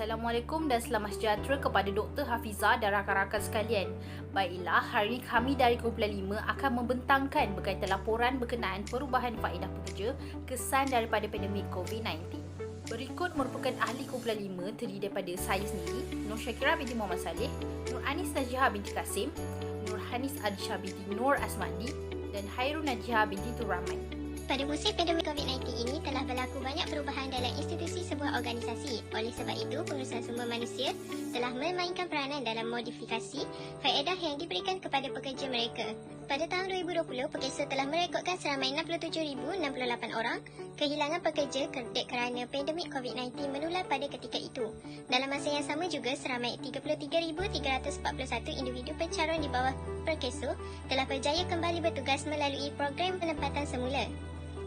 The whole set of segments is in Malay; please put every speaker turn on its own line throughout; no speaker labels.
Assalamualaikum dan selamat sejahtera kepada Dr. Hafizah dan rakan-rakan sekalian. Baiklah, hari ini kami dari kumpulan 5 akan membentangkan berkaitan laporan berkenaan perubahan faedah pekerja kesan daripada pandemik COVID-19. Berikut merupakan ahli kumpulan 5 terdiri daripada saya sendiri, Nur Syakira binti Muhammad Saleh, Nur Anis Najihah binti Kasim, Nur Hanis Adisha binti Nur Asmadi dan Hairun Najihah binti Tur Rahman.
Pada musim pandemik COVID-19 ini telah berlaku banyak perubahan dalam institusi sebuah organisasi. Oleh sebab itu, pengurusan sumber manusia telah memainkan peranan dalam modifikasi faedah yang diberikan kepada pekerja mereka. Pada tahun 2020, Pekesa telah merekodkan seramai 67,068 orang kehilangan pekerja kerana pandemik COVID-19 menular pada ketika itu. Dalam masa yang sama juga, seramai 33,341 individu pencaron di bawah Pekesa telah berjaya kembali bertugas melalui program penempatan semula.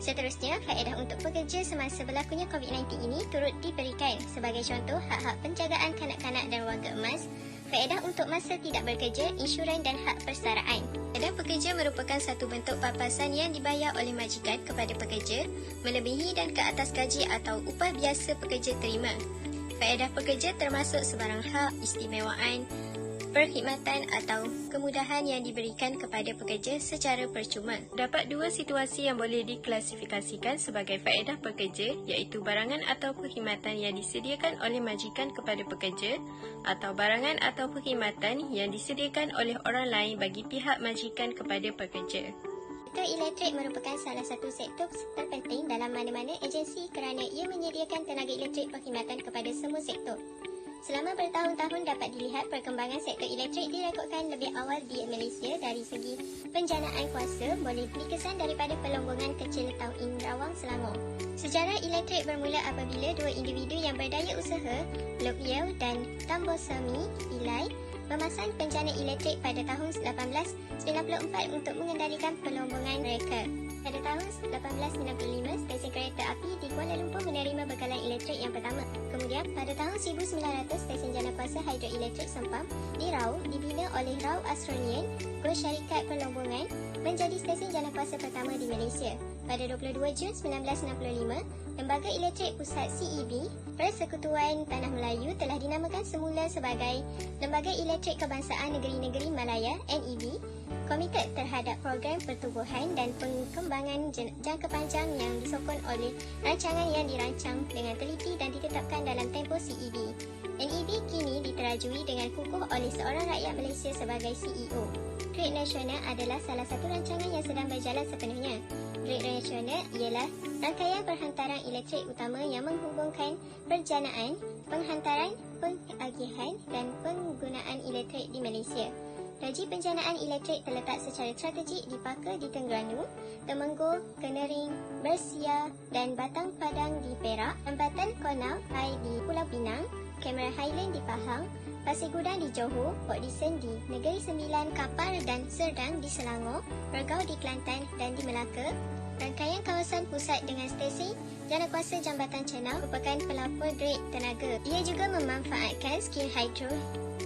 Seterusnya, faedah untuk pekerja semasa berlakunya COVID-19 ini turut diberikan. Sebagai contoh, hak-hak penjagaan kanak-kanak dan warga emas, faedah untuk masa tidak bekerja, insurans dan hak persaraan. Faedah pekerja merupakan satu bentuk papasan yang dibayar oleh majikan kepada pekerja melebihi dan ke atas gaji atau upah biasa pekerja terima. Faedah pekerja termasuk sebarang hak, istimewaan, perkhidmatan atau kemudahan yang diberikan kepada pekerja secara percuma. Dapat dua situasi yang boleh diklasifikasikan sebagai faedah pekerja, iaitu barangan atau perkhidmatan yang disediakan oleh majikan kepada pekerja atau barangan atau perkhidmatan yang disediakan oleh orang lain bagi pihak majikan kepada pekerja. Sektor elektrik merupakan salah satu sektor terpenting dalam mana-mana agensi kerana ia menyediakan tenaga elektrik perkhidmatan kepada semua sektor. Selama bertahun-tahun dapat dilihat perkembangan sektor elektrik direkodkan lebih awal di Malaysia dari segi penjanaan kuasa boleh dikesan daripada pelombongan kecil Tauin Rawang Selangor. Sejarah elektrik bermula apabila dua individu yang berdaya usaha, Lok Yew dan Tambosami Ilai, memasang penjana elektrik pada tahun 1894 untuk mengendalikan pelombongan mereka. Pada tahun 1895, stesen kereta api di Kuala Lumpur menerima bekalan elektrik yang pertama. Kemudian, pada tahun 1900, stesen janakuasa hidroelektrik Sempam di Rau dibina oleh Rau Australian Go Syarikat Pelombongan menjadi stesen janakuasa pertama di Malaysia. Pada 22 Jun 1965, Lembaga Elektrik Pusat CEB, Persekutuan Tanah Melayu telah dinamakan semula sebagai Lembaga Elektrik Kebangsaan Negeri-Negeri Malaya NEB, komited terhadap program pertubuhan dan pengembangan jangka panjang yang disokong oleh rancangan yang dirancang dengan teliti dan ditetapkan dalam tempoh CEB. NEB kini diterajui dengan kukuh oleh seorang rakyat Malaysia sebagai CEO. Grid Nasional adalah salah satu rancangan yang sedang berjalan sepenuhnya. Grid Nasional ialah rangkaian perhantaran elektrik utama yang menghubungkan perjanaan, penghantaran, pengagihan dan penggunaan elektrik di Malaysia. Raji penjanaan elektrik terletak secara strategik di Paka di Terengganu, Temenggur, Kenering, Bersia dan Batang Padang di Perak, Tempatan Konau Hai di Pulau Pinang, Cameron Highland di Pahang, Pasir Gudang di Johor, Port Dickson di Negeri Sembilan, Kapar dan Serdang di Selangor, Pergau di Kelantan dan di Melaka. Rangkaian kawasan pusat dengan stesen janakuasa Jambatan Cenau merupakan pelapor grid tenaga. Ia juga memanfaatkan skil hydro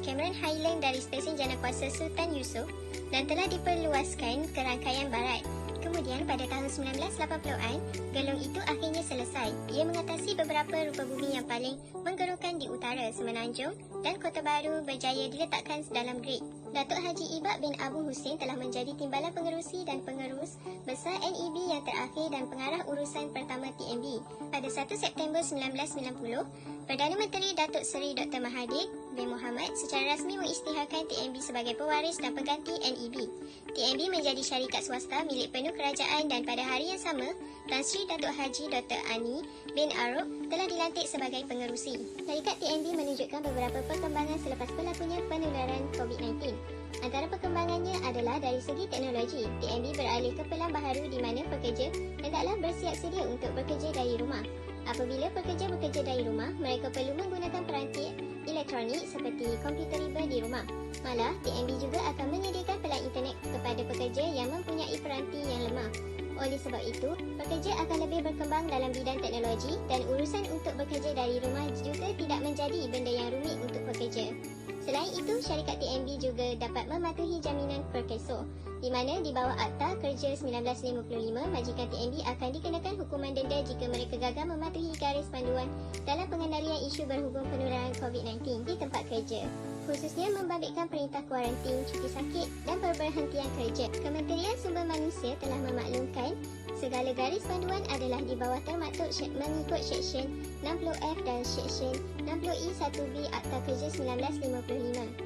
Cameron Highland dari stesen janakuasa Sultan Yusof dan telah diperluaskan ke rangkaian barat. Kemudian pada tahun 1980-an, gelung itu akhirnya selesai. Ia mengatasi beberapa rupa bumi yang paling menggerunkan di utara, Semenanjung dan Kota Baru berjaya diletakkan dalam grid. Datuk Haji Ibak bin Abu Hussein telah menjadi timbalan pengerusi dan pengerus besar NEB yang terakhir dan pengarah urusan pertama TNB. Pada 1 September 1990, Perdana Menteri Datuk Seri Dr. Mahathir bin Mohamad secara rasmi mengisytiharkan TNB sebagai pewaris dan pengganti NEB. TNB menjadi syarikat swasta milik penuh kerajaan dan pada hari yang sama, Tan Sri Datuk Haji Dr. Ani bin Arok telah dilantik sebagai pengerusi. Syarikat TNB menunjukkan beberapa perkembangan selepas berlakunya penularan COVID-19. Antara perkembangannya adalah dari segi teknologi. TNB beralih ke pelan baharu di mana pekerja hendaklah bersiap sedia untuk bekerja dari rumah. Apabila pekerja bekerja dari rumah, mereka perlu menggunakan peranti elektronik seperti komputer riba di rumah. Malah, TNB juga akan menyediakan pelan internet kepada pekerja yang mempunyai peranti yang lemah. Oleh sebab itu, Pekerja akan lebih berkembang dalam bidang teknologi dan urusan untuk bekerja dari rumah juga tidak menjadi benda yang rumit untuk pekerja. Selain itu, syarikat TNB juga dapat mematuhi jaminan Perkeso, di mana di bawah Akta Kerja 1955, majikan TNB akan dikenakan hukuman denda jika mereka gagal mematuhi garis panduan dalam pengendalian isu berhubung penularan COVID-19 di tempat kerja, khususnya membabitkan perintah kuarantin, cuti sakit dan perberhentian kerja. Kementerian Sumber Manusia telah memaklumkan segala garis panduan adalah di bawah termaktub mengikut Seksyen 60F dan Seksyen 60E 1B Akta Kerja 1955.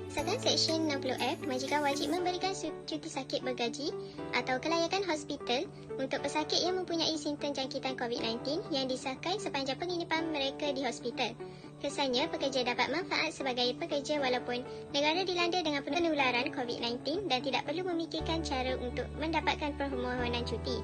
Sedangkan Seksyen 60F, majikan wajib memberikan cuti sakit bergaji atau kelayakan hospital untuk pesakit yang mempunyai simptom jangkitan COVID-19 yang disahkan sepanjang penginapan mereka di hospital. Kesannya, pekerja dapat manfaat sebagai pekerja walaupun negara dilanda dengan penularan COVID-19 dan tidak perlu memikirkan cara untuk mendapatkan permohonan cuti.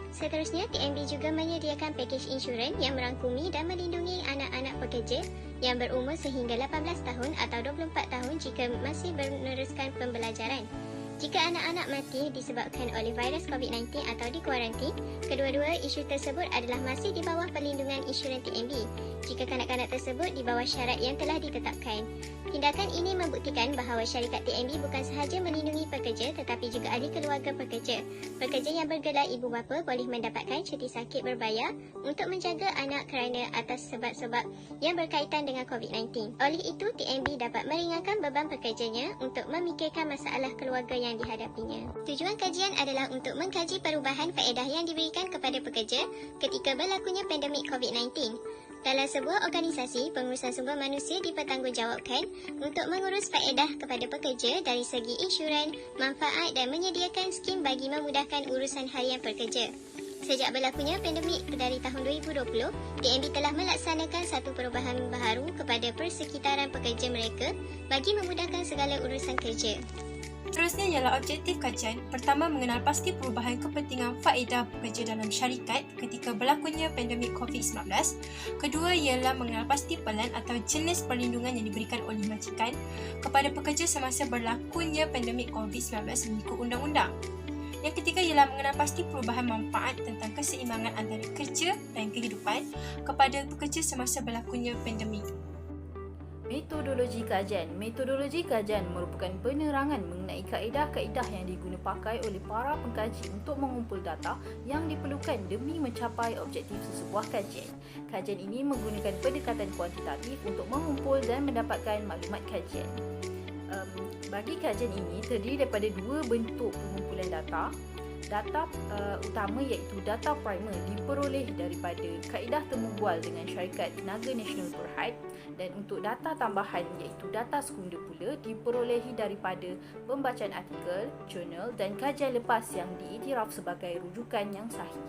Seterusnya, TNB juga menyediakan pakej insurans yang merangkumi dan melindungi anak-anak pekerja yang berumur sehingga 18 tahun atau 24 tahun jika masih meneruskan pembelajaran. Jika anak-anak mati disebabkan oleh virus COVID-19 atau dikuarantin, kedua-dua isu tersebut adalah masih di bawah perlindungan insurans TNB jika kanak-kanak tersebut di bawah syarat yang telah ditetapkan. Tindakan ini membuktikan bahawa syarikat TNB bukan sahaja melindungi pekerja tetapi juga ahli keluarga pekerja. Pekerja yang bergelar ibu bapa boleh mendapatkan cuti sakit berbayar untuk menjaga anak kerana atas sebab-sebab yang berkaitan dengan COVID-19. Oleh itu, TNB dapat meringankan beban pekerjanya untuk memikirkan masalah keluarga yang dihadapinya. Tujuan kajian adalah untuk mengkaji perubahan faedah yang diberikan kepada pekerja ketika berlakunya pandemik COVID-19. Dalam sebuah organisasi, pengurusan sumber manusia dipertanggungjawabkan untuk mengurus faedah kepada pekerja dari segi insurans, manfaat dan menyediakan skim bagi memudahkan urusan harian pekerja. Sejak berlakunya pandemik dari tahun 2020, TNB telah melaksanakan satu perubahan baharu kepada persekitaran pekerja mereka bagi memudahkan segala urusan kerja.
Seterusnya ialah objektif kajian. Pertama, mengenal pasti perubahan kepentingan faedah pekerja dalam syarikat ketika berlakunya pandemik COVID-19. Kedua ialah mengenal pasti pelan atau jenis perlindungan yang diberikan oleh majikan kepada pekerja semasa berlakunya pandemik COVID-19 mengikut undang-undang. Yang ketiga ialah mengenal pasti perubahan manfaat tentang keseimbangan antara kerja dan kehidupan kepada pekerja semasa berlakunya pandemik.
Metodologi kajian. Metodologi kajian merupakan penerangan mengenai kaedah-kaedah yang diguna pakai oleh para pengkaji untuk mengumpul data yang diperlukan demi mencapai objektif sesebuah kajian. Kajian ini menggunakan pendekatan kuantitatif untuk mengumpul dan mendapatkan maklumat kajian. Bagi kajian ini terdiri daripada dua bentuk pengumpulan data. Data utama iaitu data primer diperoleh daripada kaedah temu bual dengan syarikat tenaga nasional Berhad, dan untuk data tambahan iaitu data sekunder pula diperolehi daripada pembacaan artikel, jurnal dan kajian lepas yang diiktiraf sebagai rujukan yang sahih.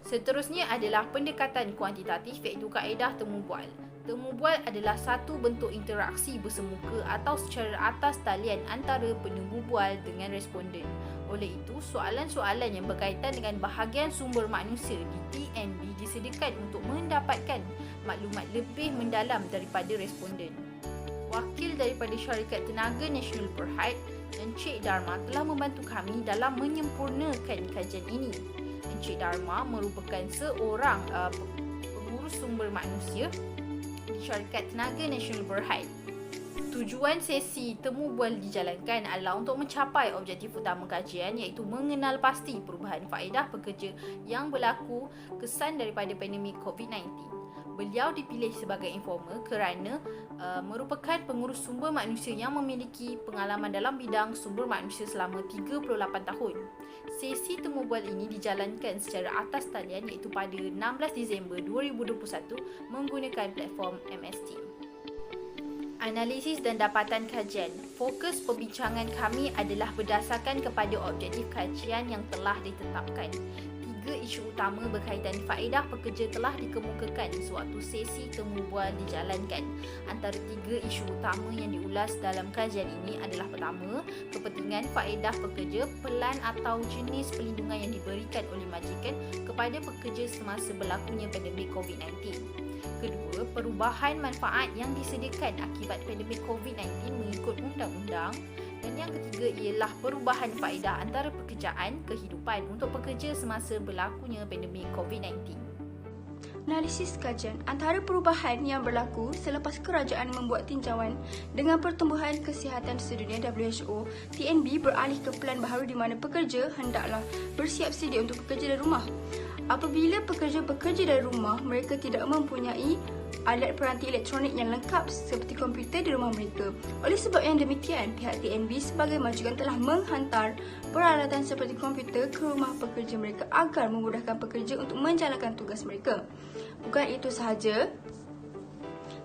Seterusnya adalah pendekatan kuantitatif iaitu kaedah temu bual. Temu bual adalah satu bentuk interaksi bersemuka atau secara atas talian antara penemu bual dengan responden. Oleh itu, soalan-soalan yang berkaitan dengan bahagian sumber manusia di TNB disediakan untuk mendapatkan maklumat lebih mendalam daripada responden. Wakil daripada syarikat tenaga nasional Berhad, Encik Dharma telah membantu kami dalam menyempurnakan kajian ini. Encik Dharma merupakan seorang pengurus sumber manusia di syarikat tenaga nasional Berhad. Tujuan sesi temu bual dijalankan adalah untuk mencapai objektif utama kajian iaitu mengenal pasti perubahan faedah pekerja yang berlaku kesan daripada pandemik COVID-19. Beliau dipilih sebagai informer kerana merupakan pengurus sumber manusia yang memiliki pengalaman dalam bidang sumber manusia selama 38 tahun. Sesi temu bual ini dijalankan secara atas talian iaitu pada 16 Disember 2021 menggunakan platform MS Teams. Analisis dan dapatan kajian. Fokus perbincangan kami adalah berdasarkan kepada objektif kajian yang telah ditetapkan. 3 isu utama berkaitan faedah pekerja telah dikemukakan sewaktu sesi temu bual dijalankan. Antara 3 isu utama yang diulas dalam kajian ini adalah pertama, kepentingan faedah pekerja, pelan atau jenis perlindungan yang diberikan oleh majikan kepada pekerja semasa berlakunya pandemik COVID-19. Kedua, perubahan manfaat yang disediakan akibat pandemik COVID-19 mengikut undang-undang. Dan yang ketiga ialah perubahan faedah antara pekerjaan kehidupan untuk pekerja semasa berlakunya pandemik COVID-19.
Analisis kajian antara perubahan yang berlaku selepas kerajaan membuat tinjauan dengan Pertumbuhan Kesihatan Sedunia WHO, TNB beralih ke pelan baharu di mana pekerja hendaklah bersiap sedia untuk bekerja dari rumah. Apabila pekerja bekerja dari rumah, mereka tidak mempunyai alat peranti elektronik yang lengkap seperti komputer di rumah mereka. Oleh sebab yang demikian, pihak TNB sebagai majikan telah menghantar peralatan seperti komputer ke rumah pekerja mereka agar memudahkan pekerja untuk menjalankan tugas mereka. Bukan itu sahaja,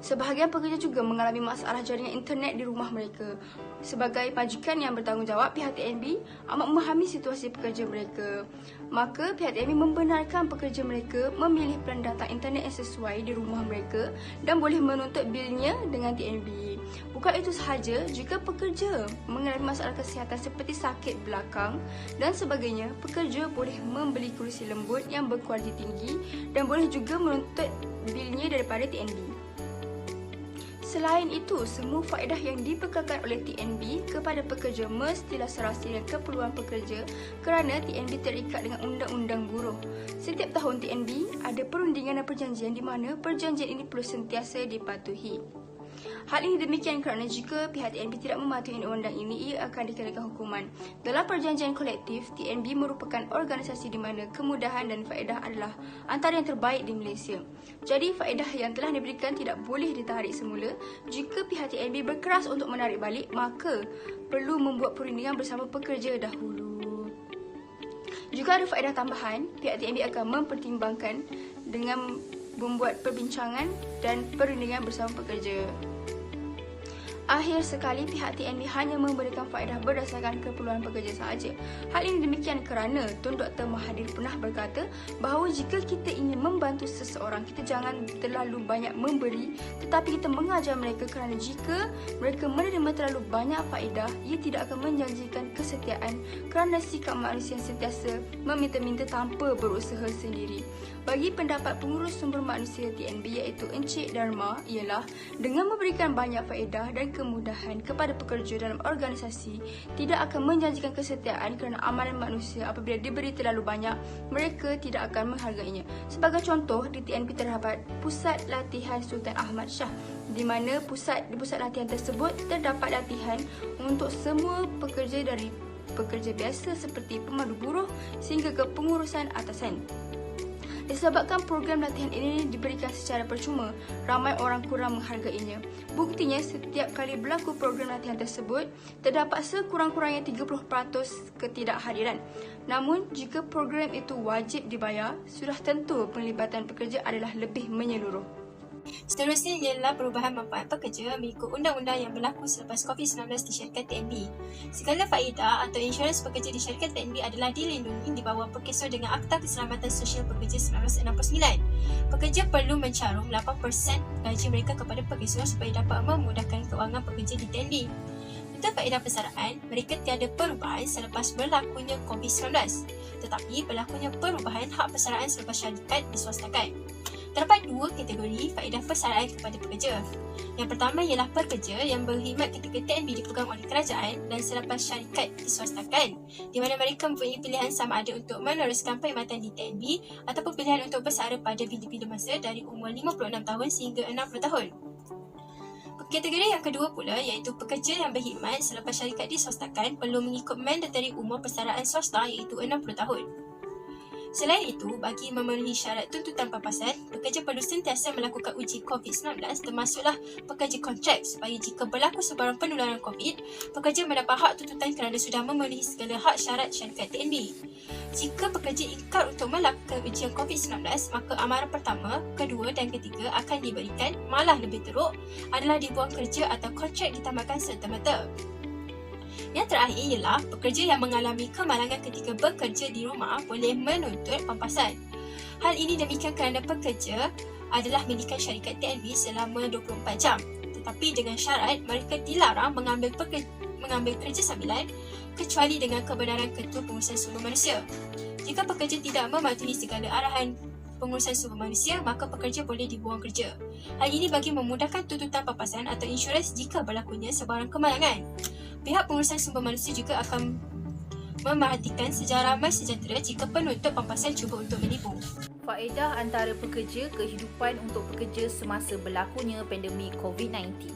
sebahagian pekerja juga mengalami masalah jaringan internet di rumah mereka. Sebagai majikan yang bertanggungjawab, pihak TNB amat memahami situasi pekerja mereka. Maka pihak TNB membenarkan pekerja mereka memilih pelan data internet yang sesuai di rumah mereka dan boleh menuntut bilnya dengan TNB. Bukan itu sahaja, jika pekerja mengalami masalah kesihatan seperti sakit belakang dan sebagainya, pekerja boleh membeli kerusi lembut yang berkualiti tinggi dan boleh juga menuntut bilnya daripada TNB. Selain itu, semua faedah yang dibekalkan oleh TNB kepada pekerja mestilah serasi dengan keperluan pekerja kerana TNB terikat dengan Undang-Undang Buruh. Setiap tahun TNB ada perundingan dan perjanjian di mana perjanjian ini perlu sentiasa dipatuhi. Hal ini demikian kerana jika pihak TNB tidak mematuhi undang-undang ini, ia akan dikenakan hukuman. Dalam perjanjian kolektif, TNB merupakan organisasi di mana kemudahan dan faedah adalah antara yang terbaik di Malaysia. Jadi, faedah yang telah diberikan tidak boleh ditarik semula. Jika pihak TNB berkeras untuk menarik balik, maka perlu membuat perundingan bersama pekerja dahulu. Jika ada faedah tambahan, pihak TNB akan mempertimbangkan dengan membuat perbincangan dan perundingan bersama pekerja. Akhir sekali, pihak TNB hanya memberikan faedah berdasarkan keperluan pekerja sahaja. Hal ini demikian kerana Tun Dr. Mahathir pernah berkata bahawa jika kita ingin membantu seseorang, kita jangan terlalu banyak memberi, tetapi kita mengajar mereka kerana jika mereka menerima terlalu banyak faedah, ia tidak akan menjanjikan kesetiaan kerana sikap manusia sentiasa meminta-minta tanpa berusaha sendiri. Bagi pendapat pengurus sumber manusia TNB iaitu Encik Dharma ialah dengan memberikan banyak faedah dan kemudahan kepada pekerja dalam organisasi tidak akan menjanjikan kesetiaan kerana amalan manusia apabila diberi terlalu banyak, mereka tidak akan menghargainya. Sebagai contoh, di TNB terdapat Pusat Latihan Sultan Ahmad Shah di mana di pusat latihan tersebut terdapat latihan untuk semua pekerja dari pekerja biasa seperti pemandu buruh sehingga ke pengurusan atasan. Disebabkan program latihan ini diberikan secara percuma, ramai orang kurang menghargainya. Buktinya, setiap kali berlaku program latihan tersebut, terdapat sekurang-kurangnya 30% ketidakhadiran. Namun, jika program itu wajib dibayar, sudah tentu penglibatan pekerja adalah lebih menyeluruh.
Seterusnya ialah perubahan manfaat pekerja mengikut undang-undang yang berlaku selepas COVID-19 di syarikat TNB. Segala faedah atau insurans pekerja di syarikat TNB adalah dilindungi di bawah perkesor dengan Akta Keselamatan Sosial Pekerja 1969. Pekerja perlu mencarum 8% gaji mereka kepada perkesor supaya dapat memudahkan kewangan pekerja di TNB. Untuk faedah persaraan, mereka tiada perubahan selepas berlakunya COVID-19, tetapi berlakunya perubahan hak persaraan selepas syarikat diswastakan. Terdapat dua kategori faedah persaraan kepada pekerja. Yang pertama ialah pekerja yang berkhidmat ketika TNB dipegang oleh kerajaan dan selepas syarikat diswastakan, di mana mereka mempunyai pilihan sama ada untuk meneruskan perkhidmatan di TNB ataupun pilihan untuk bersara pada bila-bila masa dari umur 56 tahun sehingga 60 tahun. Kategori yang kedua pula iaitu pekerja yang berkhidmat selepas syarikat diswastakan perlu mengikut mandatory umur persaraan swasta iaitu 60 tahun. Selain itu, bagi memenuhi syarat tuntutan papasan, pekerja perlu sentiasa melakukan uji COVID-19 termasuklah pekerja kontrak supaya jika berlaku sebarang penularan COVID, pekerja mendapat hak tuntutan kerana sudah memenuhi segala hak syarat syarikat TNB. Jika pekerja ingkar untuk melakukan ujian COVID-19, maka amaran pertama, kedua dan ketiga akan diberikan, malah lebih teruk adalah dibuang kerja atau kontrak ditamatkan serta-merta. Yang terakhir ialah pekerja yang mengalami kemalangan ketika bekerja di rumah boleh menuntut pampasan. Hal ini demikian kerana pekerja adalah milikan syarikat TNB selama 24 jam. Tetapi dengan syarat mereka dilarang mengambil kerja sambilan kecuali dengan kebenaran Ketua Pengurusan Sumber Manusia. Jika pekerja tidak mematuhi segala arahan pengurusan sumber manusia, maka pekerja boleh dibuang kerja. Hal ini bagi memudahkan tuntutan papasan atau insurans jika berlakunya sebarang kemalangan. Pihak pengurusan sumber manusia juga akan memerhatikan sejarah ramai sejahtera jika penuntut pampasan cuba untuk menipu.
Faedah antara pekerja kehidupan untuk pekerja semasa berlakunya pandemik COVID-19.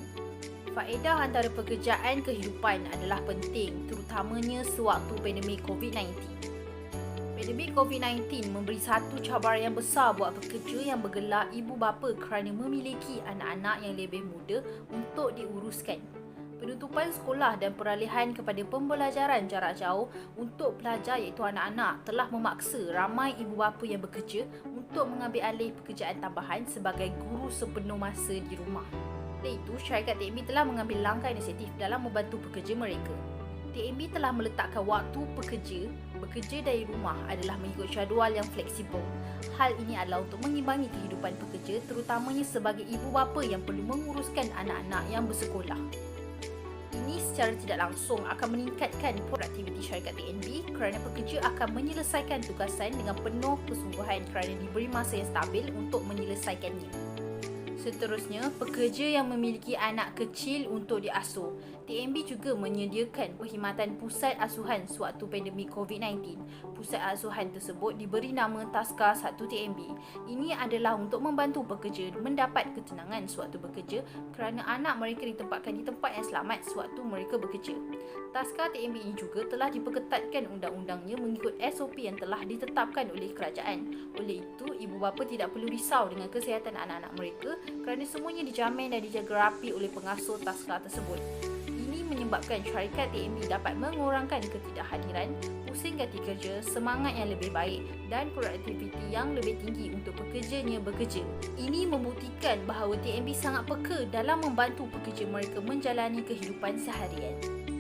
Faedah antara pekerjaan kehidupan adalah penting, terutamanya sewaktu pandemik COVID-19. Pandemik COVID-19 memberi satu cabaran yang besar buat pekerja yang bergelar ibu bapa kerana memiliki anak-anak yang lebih muda untuk diuruskan. Penutupan sekolah dan peralihan kepada pembelajaran jarak jauh untuk pelajar iaitu anak-anak telah memaksa ramai ibu bapa yang bekerja untuk mengambil alih pekerjaan tambahan sebagai guru sepenuh masa di rumah. Oleh itu, syarikat TNB telah mengambil langkah inisiatif dalam membantu pekerja mereka. TNB telah meletakkan waktu bekerja dari rumah adalah mengikut jadual yang fleksibel. Hal ini adalah untuk mengimbangi kehidupan pekerja terutamanya sebagai ibu bapa yang perlu menguruskan anak-anak yang bersekolah. Ini secara tidak langsung akan meningkatkan produktiviti syarikat TNB kerana pekerja akan menyelesaikan tugasan dengan penuh kesungguhan kerana diberi masa yang stabil untuk menyelesaikannya. Seterusnya, pekerja yang memiliki anak kecil untuk diasuh. TNB juga menyediakan perkhidmatan pusat asuhan sewaktu pandemik COVID-19. Pusat asuhan tersebut diberi nama Taska 1 TNB. Ini adalah untuk membantu pekerja mendapat ketenangan sewaktu bekerja kerana anak mereka ditempatkan di tempat yang selamat sewaktu mereka bekerja. Taska TNB ini juga telah diperketatkan undang-undangnya mengikut SOP yang telah ditetapkan oleh kerajaan. Oleh itu, ibu bapa tidak perlu risau dengan kesihatan anak-anak mereka kerana semuanya dijamin dan dijaga rapi oleh pengasuh Taska tersebut. Ini menyebabkan syarikat TNB dapat mengurangkan ketidakhadiran, pusing ganti kerja, semangat yang lebih baik dan produktiviti yang lebih tinggi untuk pekerjanya bekerja. Ini membuktikan bahawa TNB sangat peka dalam membantu pekerja mereka menjalani kehidupan seharian.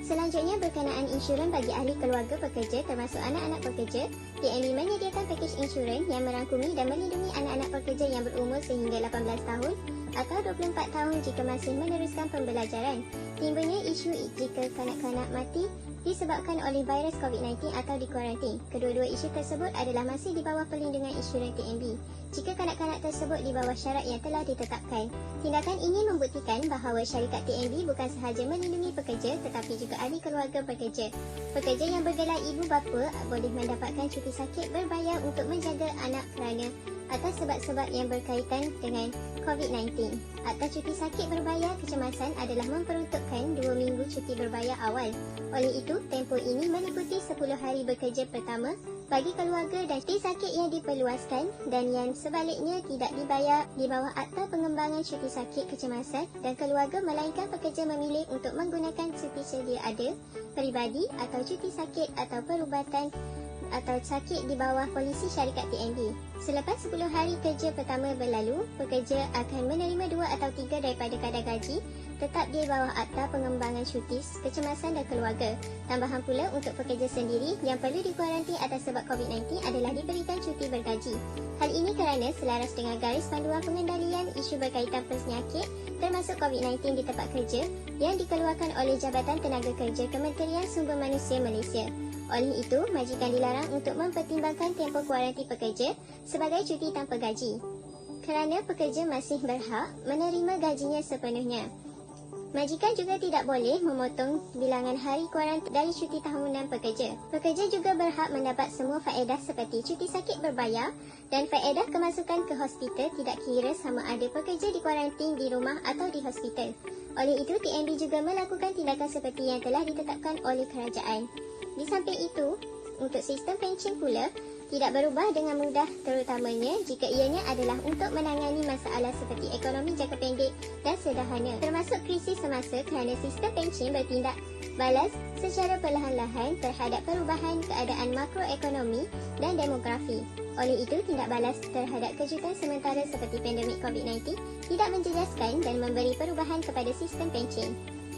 Selanjutnya, berkenaan insurans bagi ahli keluarga pekerja termasuk anak-anak pekerja, TNB menyediakan pakej insurans yang merangkumi dan melindungi anak-anak pekerja yang berumur sehingga 18 tahun atau 24 tahun jika masih meneruskan pembelajaran. Timbulnya isu jika kanak-kanak mati disebabkan oleh virus COVID-19 atau dikuarantin. Kedua-dua isu tersebut adalah masih di bawah perlindungan insurans TNB jika kanak-kanak tersebut di bawah syarat yang telah ditetapkan. Tindakan ini membuktikan bahawa syarikat TNB bukan sahaja melindungi pekerja tetapi juga ahli keluarga pekerja. Pekerja yang bergelar ibu bapa boleh mendapatkan cuti sakit berbayar untuk menjaga anak kerana atas sebab-sebab yang berkaitan dengan COVID-19. Atas cuti sakit berbayar kecemasan adalah memperuntukkan 2 minggu cuti berbayar awal. Oleh itu, tempoh ini meliputi 10 hari bekerja pertama bagi keluarga dan cuti sakit yang diperluaskan dan yang sebaliknya tidak dibayar di bawah Akta Pengembangan Cuti Sakit Kecemasan dan Keluarga melainkan pekerja memilih untuk menggunakan cuti sedia ada, peribadi atau cuti sakit atau perubatan atau sakit di bawah polisi syarikat TNB. Selepas 10 hari kerja pertama berlalu, pekerja akan menerima 2 atau 3 daripada kadar gaji tetap di bawah Akta Pengembangan Cuti Kecemasan dan Keluarga. Tambahan pula untuk pekerja sendiri yang perlu dikuarantin atas sebab COVID-19 adalah diberikan cuti bergaji. Hal ini kerana selaras dengan garis panduan pengendalian isu berkaitan penyakit termasuk COVID-19 di tempat kerja yang dikeluarkan oleh Jabatan Tenaga Kerja Kementerian Sumber Manusia Malaysia. Oleh itu, majikan dilarang untuk mempertimbangkan tempoh kuarantin pekerja sebagai cuti tanpa gaji kerana pekerja masih berhak menerima gajinya sepenuhnya. Majikan juga tidak boleh memotong bilangan hari kuarantin dari cuti tahunan pekerja. Pekerja juga berhak mendapat semua faedah seperti cuti sakit berbayar dan faedah kemasukan ke hospital tidak kira sama ada pekerja dikuarantin di rumah atau di hospital. Oleh itu, TNB juga melakukan tindakan seperti yang telah ditetapkan oleh kerajaan. Di samping itu, untuk sistem pencen pula tidak berubah dengan mudah terutamanya jika ianya adalah untuk menangani masalah seperti ekonomi jangka pendek dan sederhana termasuk krisis semasa kerana sistem pencen bertindak balas secara perlahan-lahan terhadap perubahan keadaan makroekonomi dan demografi. Oleh itu, tindak balas terhadap kejutan sementara seperti pandemik COVID-19 tidak menjelaskan dan memberi perubahan kepada sistem pencen.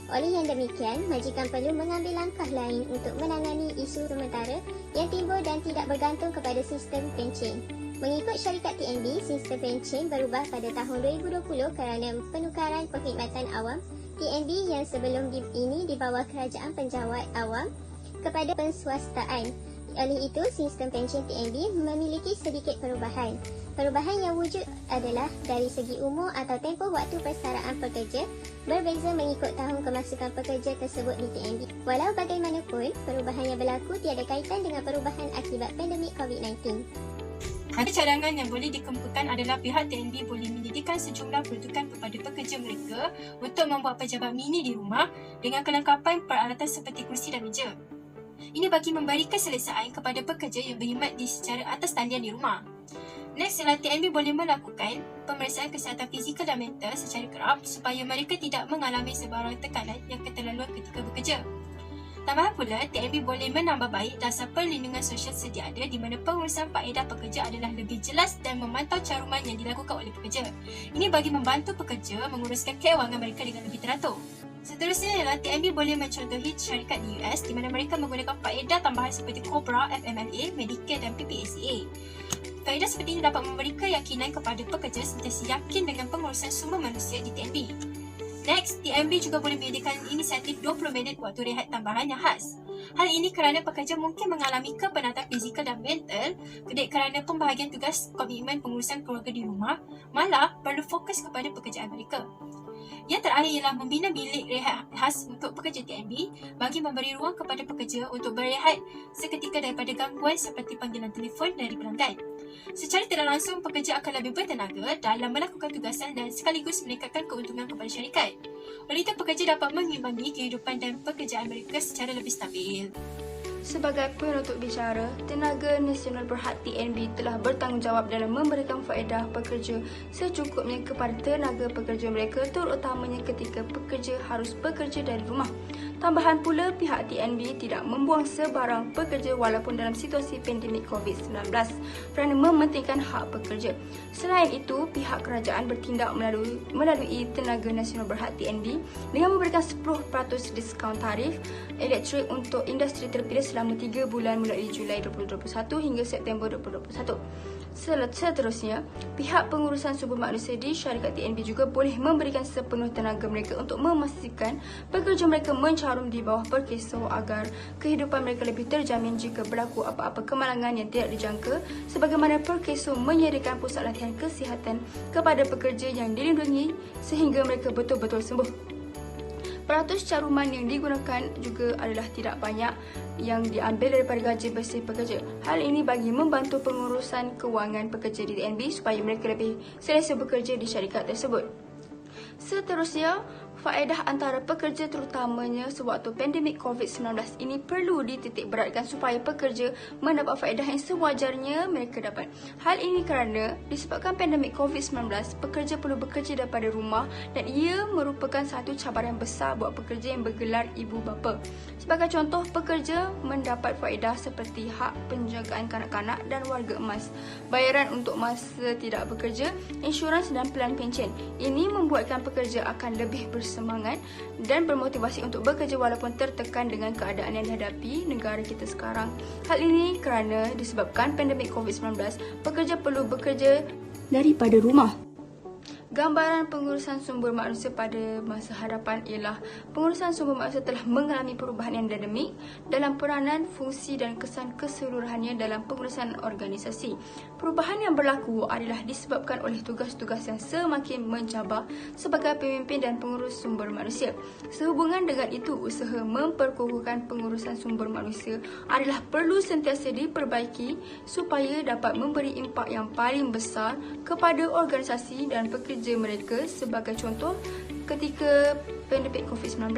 Oleh yang demikian, majikan perlu mengambil langkah lain untuk menangani isu sementara yang timbul dan tidak bergantung kepada sistem pencen. Mengikut syarikat TNB, sistem pencen berubah pada tahun 2020 kerana penukaran perkhidmatan awam TNB yang sebelum ini di bawah kerajaan penjawat awam kepada penswastaan. Oleh itu, sistem pencen TNB memiliki sedikit perubahan. Perubahan yang wujud adalah dari segi umur atau tempoh waktu persaraan pekerja berbeza mengikut tahun kemasukan pekerja tersebut di TNB. Walau bagaimanapun, perubahan yang berlaku tiada kaitan dengan perubahan akibat pandemik COVID-19.
Ada cadangan yang boleh dikemukakan adalah pihak TNB boleh menyediakan sejumlah peruntukan kepada pekerja mereka untuk membuat pejabat mini di rumah dengan kelengkapan peralatan seperti kursi dan meja. Ini bagi memberi keselesaan kepada pekerja yang berkhidmat di secara atas talian di rumah. Next ialah TNB boleh melakukan pemeriksaan kesihatan fizikal dan mental secara kerap supaya mereka tidak mengalami sebarang tekanan yang keterlaluan ketika bekerja. Tambahan pula, TNB boleh menambah baik dasar perlindungan sosial sedia ada di mana pengurusan faedah pekerja adalah lebih jelas dan memantau caruman yang dilakukan oleh pekerja. Ini bagi membantu pekerja menguruskan kewangan mereka dengan lebih teratur. Seterusnya ialah TNB boleh mencontohi syarikat di US di mana mereka menggunakan faedah tambahan seperti COBRA, FMLA, Medicare dan PPACA. Faedah seperti ini dapat memberi keyakinan kepada pekerja sentiasa yakin dengan pengurusan sumber manusia di TNB. Next, TNB juga boleh menyediakan inisiatif 20 minit waktu rehat tambahan yang khas. Hal ini kerana pekerja mungkin mengalami kepenatan fizikal dan mental kerana pembahagian tugas komitmen pengurusan keluarga di rumah, malah perlu fokus kepada pekerjaan mereka. Yang terakhir ialah membina bilik rehat khas untuk pekerja TNB bagi memberi ruang kepada pekerja untuk berehat seketika daripada gangguan seperti panggilan telefon dari pelanggan. Secara tidak langsung, pekerja akan lebih bertenaga dalam melakukan tugasan dan sekaligus meningkatkan keuntungan kepada syarikat. Oleh itu, pekerja dapat mengimbangi kehidupan dan pekerjaan mereka secara lebih stabil.
Sebagai penutup bicara, Tenaga Nasional Berhad TNB telah bertanggungjawab dalam memberikan faedah pekerja secukupnya kepada tenaga pekerja mereka terutamanya ketika pekerja harus bekerja dari rumah. Tambahan pula, pihak TNB tidak membuang sebarang pekerja walaupun dalam situasi pandemik COVID-19 kerana mementingkan hak pekerja. Selain itu, pihak kerajaan bertindak melalui Tenaga Nasional Berhad TNB dengan memberikan 10% diskaun tarif elektrik untuk industri terpilih selama 3 bulan mulai Julai 2021 hingga September 2021. Seterusnya, pihak pengurusan sumber manusia di syarikat TNB juga boleh memberikan sepenuh tenaga mereka untuk memastikan pekerja mereka mencarum di bawah perkeso agar kehidupan mereka lebih terjamin jika berlaku apa-apa kemalangan yang tidak dijangka, sebagaimana perkeso menyediakan pusat latihan kesihatan kepada pekerja yang dilindungi sehingga mereka betul-betul sembuh. Peratus caruman yang digunakan juga adalah tidak banyak yang diambil daripada gaji bersih pekerja. Hal ini bagi membantu pengurusan kewangan pekerja di TNB supaya mereka lebih selesa bekerja di syarikat tersebut. Seterusnya, faedah antara pekerja terutamanya sewaktu pandemik COVID-19 ini perlu dititik beratkan supaya pekerja mendapat faedah yang sewajarnya mereka dapat. Hal ini kerana disebabkan pandemik COVID-19, pekerja perlu bekerja daripada rumah dan ia merupakan satu cabaran besar buat pekerja yang bergelar ibu bapa. Sebagai contoh, pekerja mendapat faedah seperti hak penjagaan kanak-kanak dan warga emas, bayaran untuk masa tidak bekerja, insurans dan pelan pencen. Ini membuatkan pekerja akan lebih bersemangat dan bermotivasi untuk bekerja walaupun tertekan dengan keadaan yang dihadapi negara kita sekarang. Hal ini kerana disebabkan pandemik COVID-19, pekerja perlu bekerja daripada rumah. Gambaran pengurusan sumber manusia pada masa hadapan ialah pengurusan sumber manusia telah mengalami perubahan yang dinamik dalam peranan, fungsi dan kesan keseluruhannya dalam pengurusan organisasi. Perubahan yang berlaku adalah disebabkan oleh tugas-tugas yang semakin mencabar sebagai pemimpin dan pengurus sumber manusia. Sehubungan dengan itu, usaha memperkukuhkan pengurusan sumber manusia adalah perlu sentiasa diperbaiki supaya dapat memberi impak yang paling besar kepada organisasi dan pekerja mereka, sebagai contoh ketika pandemik COVID-19.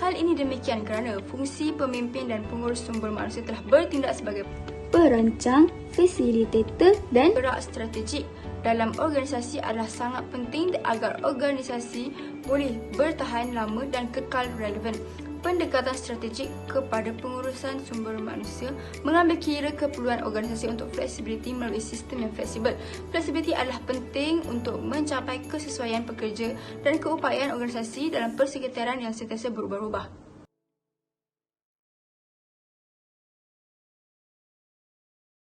Hal ini demikian kerana fungsi pemimpin dan pengurus sumber manusia telah bertindak sebagai perancang, fasilitator dan gerak strategik dalam organisasi adalah sangat penting agar organisasi boleh bertahan lama dan kekal relevan. Pendekatan strategik kepada pengurusan sumber manusia mengambil kira keperluan organisasi untuk fleksibiliti melalui sistem yang fleksibel. Fleksibiliti adalah penting untuk mencapai kesesuaian pekerja dan keupayaan organisasi dalam persekitaran yang sentiasa berubah-ubah.